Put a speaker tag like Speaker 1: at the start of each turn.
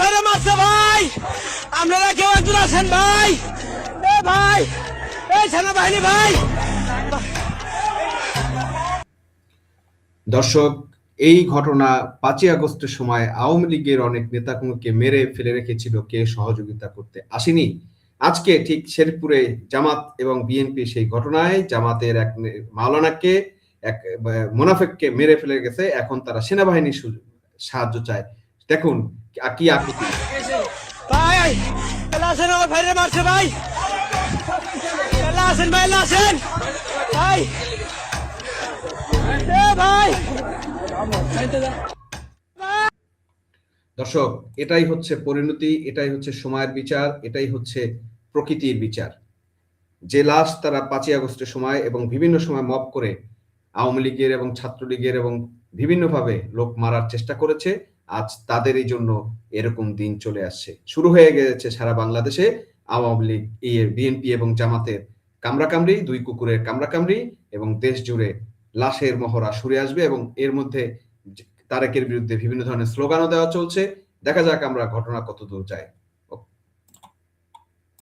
Speaker 1: ভাইরা মারছে ভাই, আপনারা কেউ একজন আছেন ভাই, এ ভাই, এই সেনাবাহিনী ভাই।
Speaker 2: দর্শক, এই ঘটনা 5ই আগস্টের সময় আওয়ামী লীগের অনেক নেতাকর্মীকে মেরে ফেলে রেখেছিল, কে সহযোগিতা করতে আসেনি। আজকে ঠিক শেরপুরে জামাত এবং বিএনপি সেই ঘটনায় জামাতের এক মাওলানাকে, এক মোনাফেককে মেরে ফেলে গেছে। এখন তারা সেনাবাহিনীর সাহায্য চায়। দেখুন কি আকুতি।
Speaker 1: ভাই আসেন, আমার ভাইরা মারছে ভাই, আসেন ভাই, আসেন ভাই, এ ভাই।
Speaker 2: দর্শক, এটাই হচ্ছে পরিণতি, এটাই হচ্ছে সময়ের বিচার, এটাই হচ্ছে প্রকৃতির বিচার। যে লাশ তারা 5ই আগস্টের সময় এবং বিভিন্ন সময় মব করে আওয়ামী লীগের এবং ছাত্রলীগের এবং বিভিন্নভাবে লোক মারার চেষ্টা করেছে, আজ তাদের এই জন্য এরকম দিন চলে আসছে। শুরু হয়ে গেছে সারা বাংলাদেশে আওয়ামী লীগ, বিএনপি এবং জামাতের কামড়াকামড়ি, দুই কুকুরের কামড়াকামড়ি, এবং দেশ জুড়ে লাশের মহড়া সরে আসবে। এবং এর মধ্যে তারেকের বিরুদ্ধে বিভিন্ন ধরনের স্লোগানও দেওয়া চলছে। দেখা যাক আমরা ঘটনা কতদূর যায়।